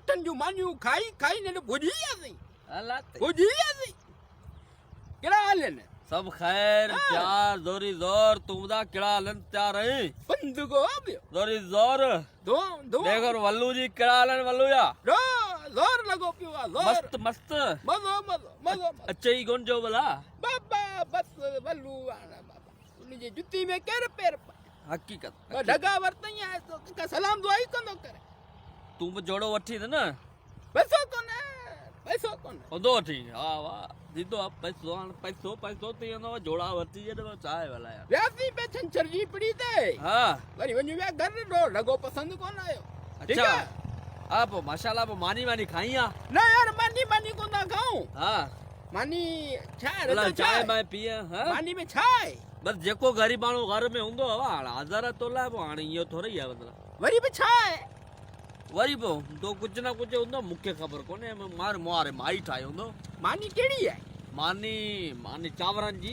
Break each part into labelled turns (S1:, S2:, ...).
S1: अठन जो मानियो खाई खाई ने भुजी आसी
S2: अल्लाह
S1: भुजी आसी केड़ा हाल ने
S2: सब खैर प्यार जोरी जोर तुमदा केड़ा हालन त्यार है
S1: बंद को आबियो
S2: जोरी जोर
S1: दो दो
S2: देखो वल्लू जी केड़ा हालन वल्लू या
S1: रो जोर लगो पियो जोर
S2: मस्त मस्त
S1: मजो मजो मजो
S2: अच्छे ही गुंजो भला
S1: बाबा बस वल्लू आना बाबा उनजे जुती में केर पैर
S2: हकीकत
S1: ढगा वरतई है तो का सलाम दुआई कंदो करे
S2: तू भी जोड़ो वठी न
S1: पैसो कोने
S2: ओदो वठी हां वाह दीदो आप पैसो पैसो ते नो जोड़ा वठी जे तो चाहे वाला यार
S1: व्यासी पे छंछर जी पड़ी ते
S2: हां
S1: वरी वन्यू वे घर डो ढगो पसंद कोन आयो
S2: अच्छा आप माशाल्लाह वो मानी मानी खाईया
S1: ना यार मानी मानी को ना खाऊं
S2: हां
S1: मानी छाए
S2: ला चाय मैं पिए हां
S1: मानी में छाए
S2: बस जेको गरीब मानो घर में हुंदो हवा हजार तोला हाणे इयो थोड़ी है मतलब
S1: वरी पे छाए
S2: वरी पो तो कुछ ना कुछ हुंदो मुखे खबर कोने मार मारे माई ठायो हुंदो
S1: मानी केड़ी है
S2: मानी मानी चावरन जी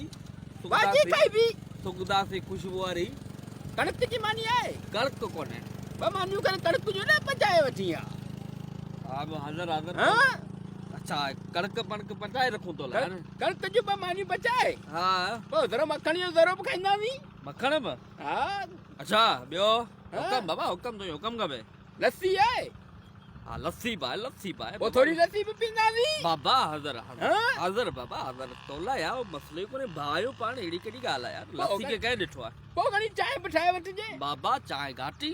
S1: बाजी काई भी
S2: सुगदा से खुशबू वाली
S1: कणक की मानी है
S2: कड़क कोने
S1: बा मानियो कर कणक जो ना पचाए वठिया
S2: अब हजार हजार
S1: हां
S2: अच्छा कड़क पणक पचाए रखूं तो ला
S1: कणक जो बा मानी पचाए
S2: हां
S1: ओ जरा मखणियो जरो खाइंदा नी
S2: मक्खन ब
S1: हां
S2: अच्छा बियो हुकम बाबा हुकम तो हुकम कबे
S1: लस्सी है
S2: हां लस्सी पाए
S1: वो थोड़ी लस्सी भी पींदा नी
S2: बाबा हजार
S1: हाँ?
S2: हजार बाबा हजार तोला यार मसले को ने भायो पान एड़ी केड़ी गाल यार लस्सी के कह डिठो
S1: पो घणी चाय बिठाए वठजे
S2: बाबा चाय घाटी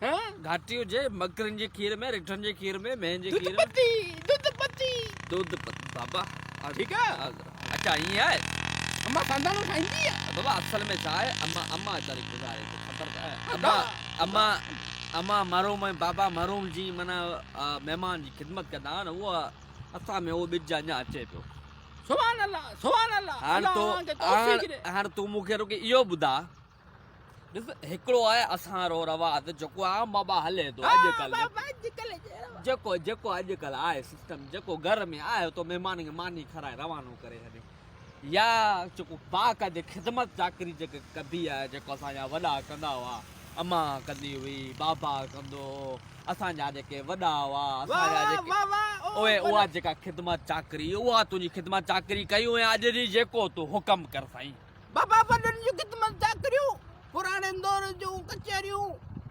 S1: हां
S2: घाटी हुजे मकरन जे खीर में रिठन जे खीर में मेहन जे
S1: दूध
S2: खीर
S1: पत्ती दूध पत्ती
S2: दूध बाबा
S1: ठीक है
S2: अच्छा ये है
S1: अम्मा खानदान खाइंदी है
S2: बाबा असल में चाय अम्मा तारी गुजारे तो खतर है अम्मा मरूम बाबा मरूम जी मना मेहमान जी खिदमत कंदा न वो असा में वो बिजा न्या अचे पियो
S1: सुभान अल्लाह
S2: हाण तू मूंखे रुकी इहो ॿुधा ॾिस हिकिड़ो आहे असांजो रवाज जेको आहे बाबा हले थो अॼुकल्ह जेको अॼुकल्ह आहे सिस्टम जेको घर में आहे तो महिमान खे मानी खाराए रवानो करे छॾे या जेको पाक जे ख़िदमत चाकरी जेके कबी आहे जेको असांजा वॾा कंदा हुआ अम्मा कंदी हुई बाबा कंदो असांजा जेके वॾा हुआ असांजा जेके ओए उहा जेका ख़िदमत चाकरी उहा तुंहिंजी ख़िदमत चाकरी कयूं ऐं अॼु ॾींहुं जेको तूं हुकम कर साईं
S1: बाबा वॾनि जी ख़िदमत चाकरियूं पुराणे दौर जूं कचहरियूं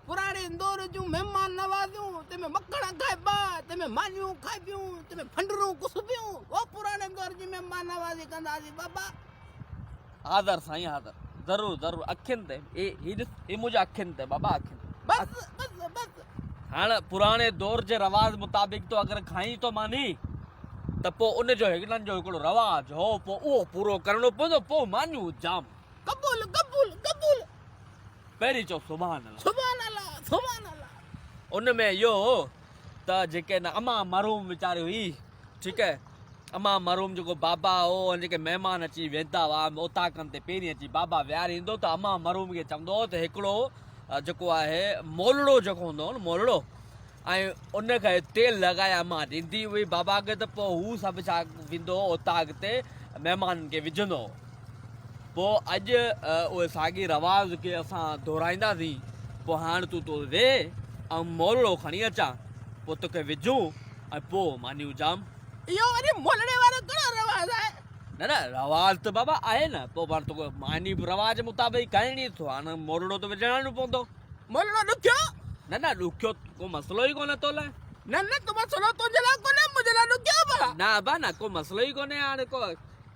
S1: पुराणे दौर जूं महिमान नवाज़ियूं तंहिंमें मखण खाइबा तंहिंमें मानियूं खाइबियूं तंहिंमें फंडरूं कुसबियूं वो पुराणे दौर जी महिमान नवाज़ी कंदासीं बाबा
S2: हाज़र साईं हाज़र ज़रूर ज़रूर अखियुनि ते हे मुंहिंजा अखियुनि ते बाबा अखियुनि
S1: बस
S2: हाणे पुराणे दौर जे रवाज मुताबिक़ तो अगरि खाई तो मानी त पोइ उनजो हिननि जो हिकिड़ो रवाज हो पोइ उहो पूरो करिणो पवंदो पोइ मानियूं जाम
S1: कबूल
S2: पहिरीं चओ सुभान अल्लाह उन में इहो त जेके न अम्मा मरूम वीचारी हुई ठीकु आहे अम्मा मरूम जेको बाबा हो जेके महिमान अची वेंदा हुआ ओताकनि ते पहिरीं अची बाबा विहारे ईंदो त अम्मा मरूम खे चवंदो त हिकिड़ो जेको आहे मोलड़ो जेको हूंदो न मोलड़ो ऐं उनखे तेल लॻाए अम्मा ॾींदी हुई बाबा खे त पोइ हू सभु छा वेंदो ओताक ते महिमाननि खे विझंदो पोइ अॼु उहे साॻी रवाज़ खे असां दोहिराईंदासीं पोइ हाणे तूं तो वे ऐं मोलड़ो खणी अचां पोइ तोखे विझूं ऐं पोइ मानियूं जाम
S1: इहो वरी मोलड़े वारो कहिड़ो रवाज आहे
S2: न रवाज त बाबा आहे न पोइ पाण तोखे मानी रवाज मुताबिक़ करणी थो हाणे मोलड़ो त विझणो पवंदो
S1: मोलड़ो ॾुखियो
S2: न ॾुखियो को मसलो ई कोन्हे तो लाइ
S1: न तो मसलो तुंहिंजे लाइ कोन्हे मुंहिंजे लाइ ॾुखियो बा
S2: न को मसलो ई कोन्हे हाणे को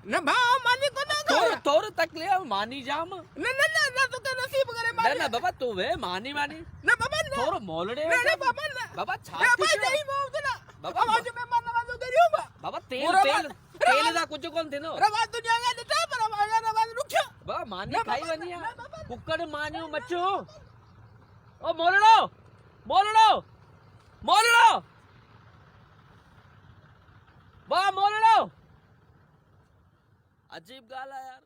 S1: न भाउ मानी कोन्हे
S2: तोर तकलीफ़ मानी जाम
S1: न तोखे नसीब करे मानी
S2: न बाबा तू वे मानी
S1: न बाबा न
S2: थोरो मोलड़े
S1: न बाबा न
S2: बाबा छा
S1: बाबा आज में मन नवाज़ो करियो
S2: बाबा तेल दा कुछ कोन थींदो
S1: रवाज दुनिया खे ॾिठा पर माना रवाज ॾुखियो
S2: बाबा मानी खाई वनी कुकड़ मानियूं मच्छो ओ मोलड़ो बा मोलड़ो अजीब ॻाल्हि आहे यार